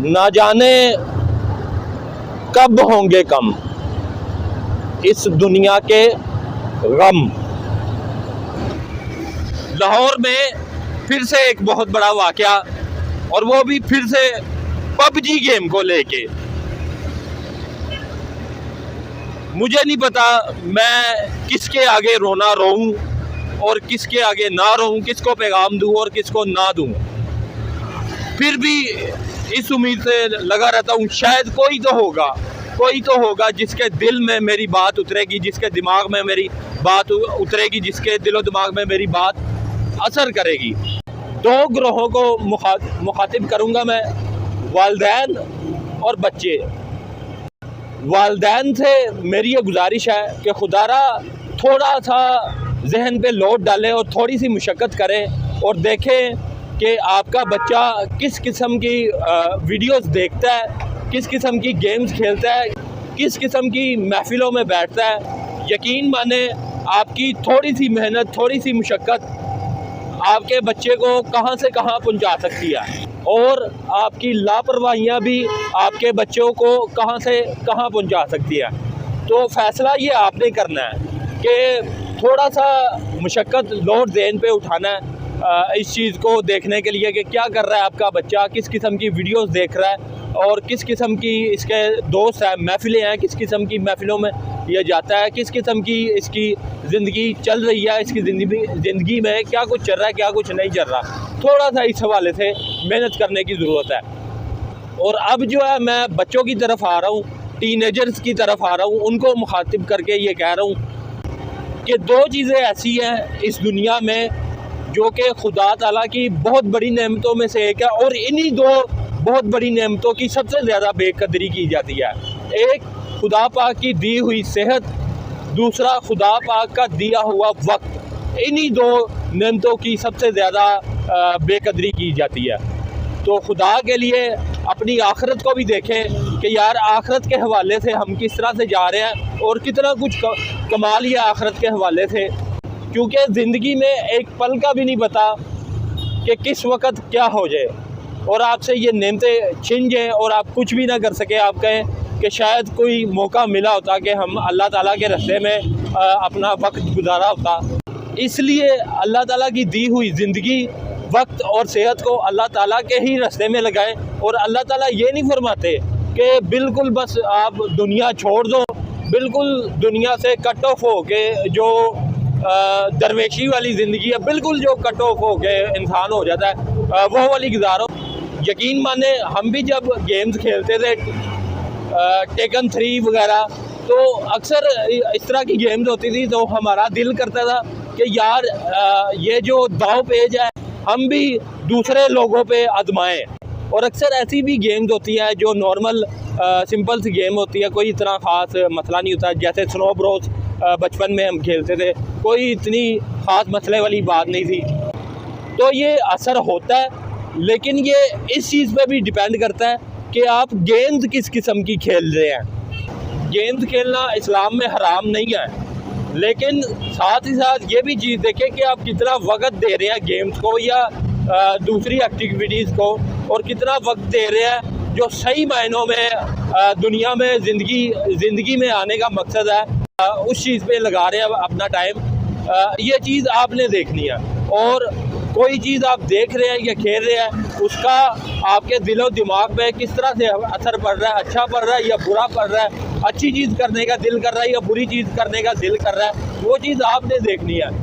ना जाने कब होंगे कम इस दुनिया के गम। लाहौर में फिर से एक बहुत बड़ा वाकया, और वो भी फिर से पबजी गेम को लेके। मुझे नहीं पता मैं किसके आगे रोना रोऊं और किसके आगे ना रोऊं, किसको पैगाम दूं और किसको ना दूं। फिर भी इस उम्मीद से लगा रहता हूँ शायद कोई तो होगा जिसके दिल में मेरी बात उतरेगी, जिसके दिमाग में मेरी बात उतरेगी, जिसके दिलो दिमाग में मेरी बात असर करेगी। दो ग्रोहों को मुखातिब करूँगा मैं, वालिदैन और बच्चे। वालिदैन से मेरी ये गुजारिश है कि खुदारा थोड़ा सा जहन पे लोड डालें और थोड़ी सी मुशक्क़त करें और देखें कि आपका बच्चा किस किस्म की वीडियोस देखता है, किस किस्म की गेम्स खेलता है, किस किस्म की महफिलों में बैठता है। यकीन माने आपकी थोड़ी सी मेहनत, थोड़ी सी मुशक्क़त आपके बच्चे को कहां से कहां पहुंचा सकती है, और आपकी लापरवाहियां भी आपके बच्चों को कहां से कहां पहुंचा सकती है। तो फ़ैसला ये आपने करना है कि थोड़ा सा मुशक्क़त लोड ज़हन पे उठाना है इस चीज़ को देखने के लिए कि क्या कर रहा है आपका बच्चा, किस किस्म की वीडियोस देख रहा है और किस किस्म की इसके दोस्त हैं, महफिलें हैं, किस किस्म की महफिलों में ये जाता है, किस किस्म की इसकी ज़िंदगी चल रही है, इसकी ज़िंदगी में क्या कुछ चल रहा है, क्या कुछ नहीं चल रहा। थोड़ा सा इस हवाले से मेहनत करने की ज़रूरत है। और अब जो है मैं बच्चों की तरफ आ रहा हूँ, टीनेजर्स की तरफ आ रहा हूँ, उनको मुखातिब करके ये कह रहा हूँ कि दो चीज़ें ऐसी हैं इस दुनिया में जो कि खुदा ताला की बहुत बड़ी नेमतों में से एक है, और इन्हीं दो बहुत बड़ी नेमतों की सबसे ज़्यादा बेकदरी की जाती है। एक खुदा पाक की दी हुई सेहत, दूसरा खुदा पाक का दिया हुआ वक्त। इन्हीं दो नेमतों की सबसे ज़्यादा बेकदरी की जाती है। तो खुदा के लिए अपनी आखिरत को भी देखें कि यार आखिरत के हवाले से हम किस तरह से जा रहे हैं और कितना कुछ कमा लिया आखिरत के हवाले से, क्योंकि ज़िंदगी में एक पल का भी नहीं पता कि किस वक़्त क्या हो जाए और आपसे ये नेमतें छिन जाएँ और आप कुछ भी ना कर सके। आप कहें कि शायद कोई मौका मिला होता कि हम अल्लाह ताला के रास्ते में अपना वक्त गुजारा होता। इसलिए अल्लाह ताला की दी हुई ज़िंदगी, वक्त और सेहत को अल्लाह ताला के ही रास्ते में लगाएं। और अल्लाह ताला ये नहीं फरमाते कि बिल्कुल बस आप दुनिया छोड़ दो, बिल्कुल दुनिया से कट ऑफ हो के जो दरवेशी वाली ज़िंदगी है, बिल्कुल जो कट ऑफ हो के इंसान हो जाता है वो वाली गुजारो। यकीन माने हम भी जब गेम्स खेलते थे टेकन 3 वगैरह, तो अक्सर इस तरह की गेम्स होती थी तो हमारा दिल करता था कि यार ये जो दाव पेज है हम भी दूसरे लोगों पे आजमाएं। और अक्सर ऐसी भी गेम्स होती हैं जो नॉर्मल सिंपल सी गेम होती है, कोई इतना ख़ास मसला नहीं होता। जैसे स्नो ब्रोस बचपन में हम खेलते थे, कोई इतनी ख़ास मसले वाली बात नहीं थी। तो ये असर होता है, लेकिन ये इस चीज़ पे भी डिपेंड करता है कि आप गेम्स किस किस्म की खेल रहे हैं। गेम्स खेलना इस्लाम में हराम नहीं है, लेकिन साथ ही साथ ये भी चीज़ देखें कि आप कितना वक्त दे रहे हैं गेम्स को या दूसरी एक्टिविटीज़ को, और कितना वक्त दे रहे हैं जो सही मायनों में दुनिया में ज़िंदगी में आने का मकसद है, उस चीज़ पे लगा रहे हैं अपना टाइम। ये चीज़ आपने देखनी है। और कोई चीज़ आप देख रहे हैं या खेल रहे हैं, उसका आपके दिलो दिमाग पे किस तरह से असर पड़ रहा है, अच्छा पड़ रहा है या बुरा पड़ रहा है, अच्छी चीज़ करने का दिल कर रहा है या बुरी चीज़ करने का दिल कर रहा है, वो चीज़ आपने देखनी है।